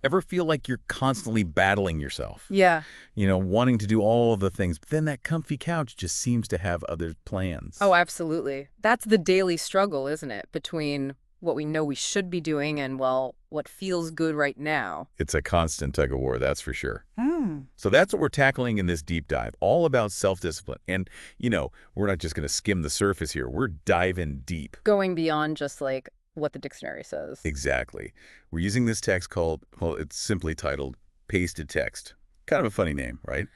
Ever feel like you're constantly battling yourself? Yeah. Wanting to do all of the things, but then that comfy couch just seems to have other plans. Oh, absolutely. That's the daily struggle, isn't it? Between what we know we should be doing and, well, what feels good right now. It's a constant tug of war, that's for sure. Hmm. So that's what we're tackling in this deep dive, all about self-discipline. And, we're not just going to skim the surface here. We're diving deep. Going beyond just like what the dictionary says. Exactly. We're using this text called, well, it's simply titled Pasted Text. Kind of a funny name, right?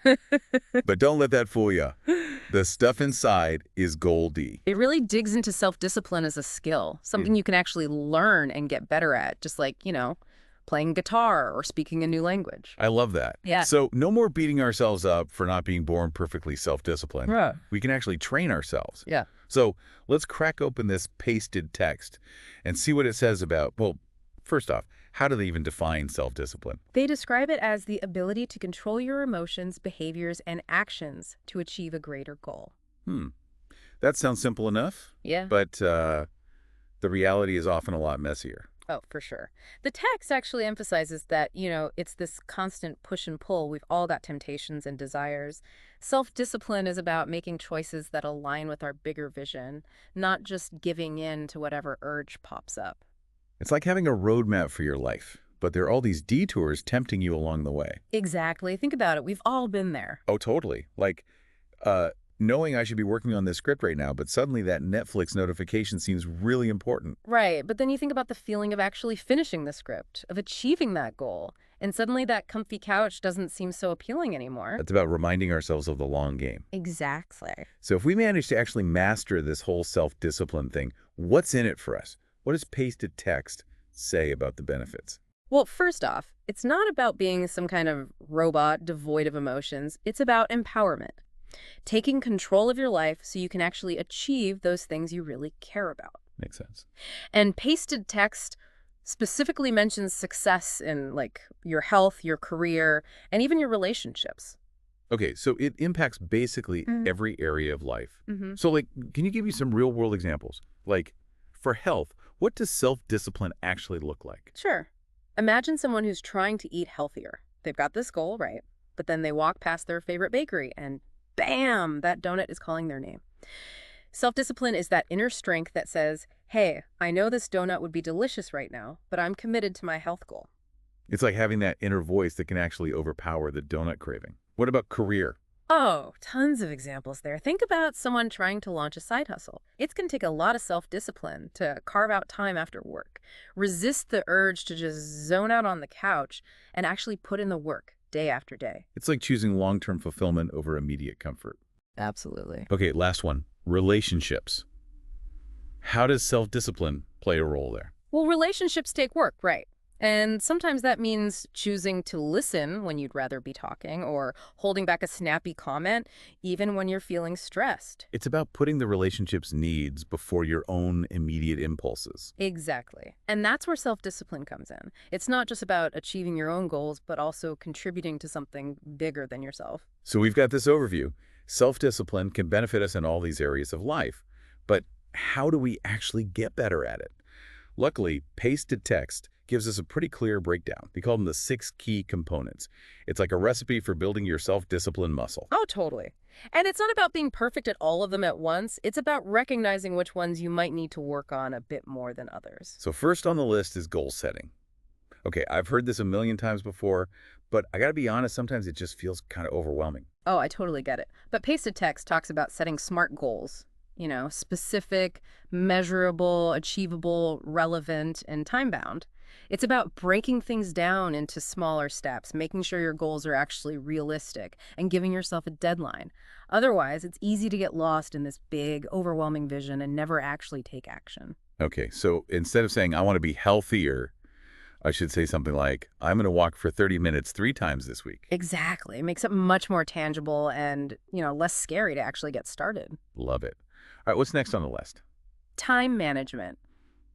But don't let that fool you. The stuff inside is goldy. It really digs into self-discipline as a skill, something you can actually learn and get better at, just like, playing guitar or speaking a new language. I love that. Yeah. So no more beating ourselves up for not being born perfectly self-disciplined. Right. We can actually train ourselves. Yeah. So let's crack open this pasted text and see what it says about, well, first off, how do they even define self-discipline? They describe it as the ability to control your emotions, behaviors, and actions to achieve a greater goal. That sounds simple enough. Yeah. But the reality is often a lot messier. Oh, for sure. The text actually emphasizes that, it's this constant push and pull. We've all got temptations and desires. Self-discipline is about making choices that align with our bigger vision, not just giving in to whatever urge pops up. It's like having a roadmap for your life, but there are all these detours tempting you along the way. Exactly. Think about it. We've all been there. Oh, totally. Like, knowing I should be working on this script right now, but suddenly that Netflix notification seems really important. Right. But then you think about the feeling of actually finishing the script, of achieving that goal, and suddenly that comfy couch doesn't seem so appealing anymore. That's about reminding ourselves of the long game. Exactly. So if we manage to actually master this whole self-discipline thing, what's in it for us? What does pasted text say about the benefits? Well, first off, it's not about being some kind of robot devoid of emotions. It's about empowerment. Taking control of your life so you can actually achieve those things you really care about. Makes sense. And pasted text specifically mentions success in, like, your health, your career, and even your relationships. Okay, so it impacts basically every area of life. Mm-hmm. So, can you give me some real-world examples? Like, for health, what does self-discipline actually look like? Sure. Imagine someone who's trying to eat healthier. They've got this goal, right? But then they walk past their favorite bakery and bam, that donut is calling their name. Self-discipline is that inner strength that says, hey, I know this donut would be delicious right now, but I'm committed to my health goal. It's like having that inner voice that can actually overpower the donut craving. What about career? Oh, tons of examples there. Think about someone trying to launch a side hustle. It's going to take a lot of self-discipline to carve out time after work, resist the urge to just zone out on the couch, and actually put in the work day after day. It's like choosing long-term fulfillment over immediate comfort. Absolutely. Okay, last one. Relationships. How does self-discipline play a role there? Well, relationships take work, right? And sometimes that means choosing to listen when you'd rather be talking, or holding back a snappy comment even when you're feeling stressed. It's about putting the relationship's needs before your own immediate impulses. Exactly. And that's where self-discipline comes in. It's not just about achieving your own goals, but also contributing to something bigger than yourself. So we've got this overview. Self-discipline can benefit us in all these areas of life. But how do we actually get better at it? Luckily, pasted text gives us a pretty clear breakdown. They call them the 6 key components. It's like a recipe for building your self-discipline muscle. Oh, totally. And it's not about being perfect at all of them at once. It's about recognizing which ones you might need to work on a bit more than others. So first on the list is goal setting. Okay, I've heard this a million times before, but I gotta be honest, sometimes it just feels kind of overwhelming. Oh, I totally get it. But pasted text talks about setting SMART goals. Specific, measurable, achievable, relevant, and time-bound. It's about breaking things down into smaller steps, making sure your goals are actually realistic, and giving yourself a deadline. Otherwise, it's easy to get lost in this big, overwhelming vision and never actually take action. Okay, so instead of saying, I want to be healthier, I should say something like, I'm going to walk for 30 minutes 3 times this week. Exactly. It makes it much more tangible and, less scary to actually get started. Love it. All right, what's next on the list? Time management.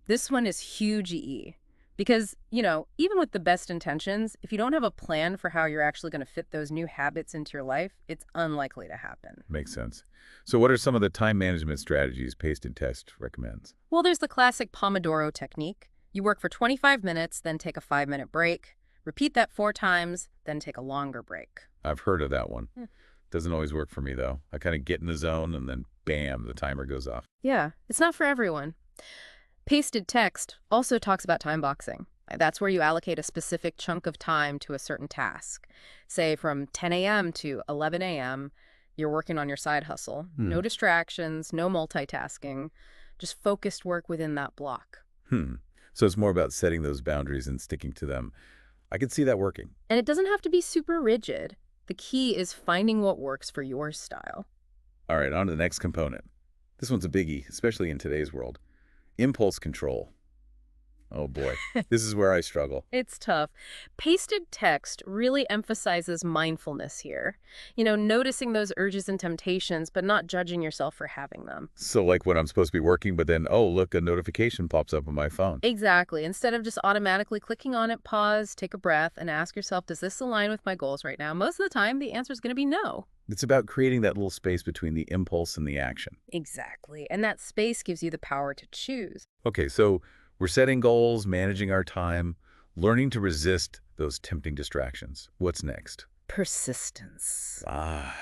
This one is huge EE. Because, even with the best intentions, if you don't have a plan for how you're actually going to fit those new habits into your life, it's unlikely to happen. Makes sense. So what are some of the time management strategies Pasted Text recommends? Well, there's the classic Pomodoro technique. You work for 25 minutes, then take a 5-minute break. Repeat that 4 times, then take a longer break. I've heard of that one. Hmm. Doesn't always work for me, though. I kind of get in the zone and then bam, the timer goes off. Yeah, it's not for everyone. Pasted text also talks about time boxing. That's where you allocate a specific chunk of time to a certain task. Say from 10 a.m. to 11 a.m., you're working on your side hustle. Hmm. No distractions, no multitasking, just focused work within that block. Hmm. So it's more about setting those boundaries and sticking to them. I could see that working. And it doesn't have to be super rigid. The key is finding what works for your style. All right, on to the next component. This one's a biggie, especially in today's world. Impulse control. Oh boy, this is where I struggle. It's tough. Pasted text really emphasizes mindfulness here. Noticing those urges and temptations, but not judging yourself for having them. So like when I'm supposed to be working, but then, oh, look, a notification pops up on my phone. Exactly. Instead of just automatically clicking on it, pause, take a breath, and ask yourself, does this align with my goals right now? Most of the time, the answer is going to be no. It's about creating that little space between the impulse and the action. Exactly. And that space gives you the power to choose. Okay, so we're setting goals, managing our time, learning to resist those tempting distractions. What's next? Persistence. Ah,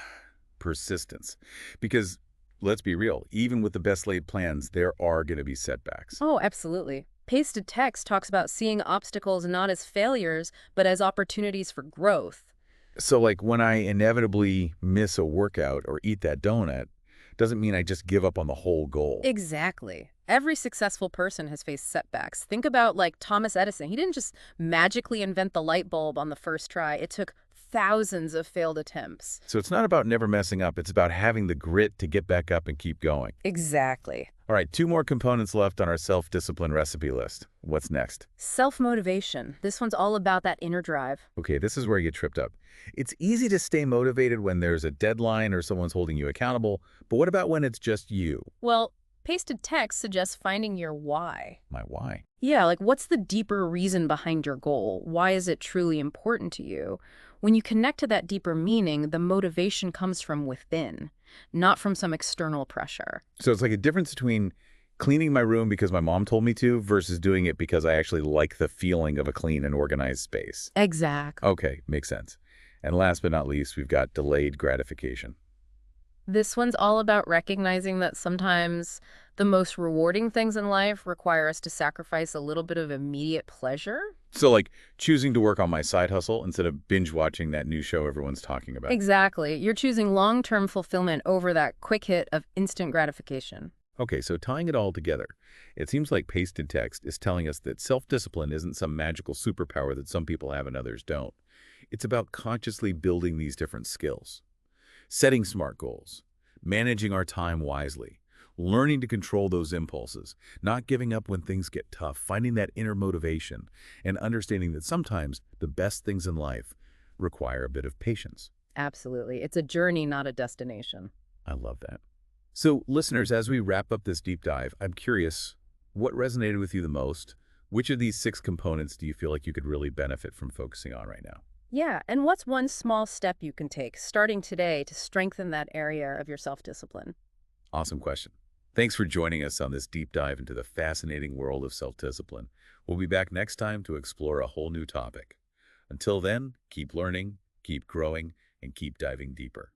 persistence. Because let's be real, even with the best laid plans, there are going to be setbacks. Oh, absolutely. Pasted text talks about seeing obstacles not as failures, but as opportunities for growth. So like when I inevitably miss a workout or eat that donut, doesn't mean I just give up on the whole goal. Exactly. Every successful person has faced setbacks. Think about like Thomas Edison. He didn't just magically invent the light bulb on the first try. It took thousands of failed attempts. So it's not about never messing up. It's about having the grit to get back up and keep going. Exactly. All right, 2 more components left on our self-discipline recipe list. What's next? Self-motivation. This one's all about that inner drive. Okay, this is where you get tripped up. It's easy to stay motivated when there's a deadline or someone's holding you accountable, but what about when it's just you? Well, pasted text suggests finding your why. My why? Yeah, like what's the deeper reason behind your goal? Why is it truly important to you? When you connect to that deeper meaning, the motivation comes from within, not from some external pressure. So it's like a difference between cleaning my room because my mom told me to versus doing it because I actually like the feeling of a clean and organized space. Exactly. Okay, makes sense. And last but not least, we've got delayed gratification. This one's all about recognizing that sometimes the most rewarding things in life require us to sacrifice a little bit of immediate pleasure. So like choosing to work on my side hustle instead of binge watching that new show everyone's talking about. Exactly. You're choosing long-term fulfillment over that quick hit of instant gratification. Okay, so tying it all together, it seems like pasted text is telling us that self-discipline isn't some magical superpower that some people have and others don't. It's about consciously building these different skills. Setting smart goals, managing our time wisely, learning to control those impulses, not giving up when things get tough, finding that inner motivation, and understanding that sometimes the best things in life require a bit of patience. Absolutely. It's a journey, not a destination. I love that. So, listeners, as we wrap up this deep dive, I'm curious, what resonated with you the most? Which of these 6 components do you feel like you could really benefit from focusing on right now? Yeah, and what's one small step you can take starting today to strengthen that area of your self-discipline? Awesome question. Thanks for joining us on this deep dive into the fascinating world of self-discipline. We'll be back next time to explore a whole new topic. Until then, keep learning, keep growing, and keep diving deeper.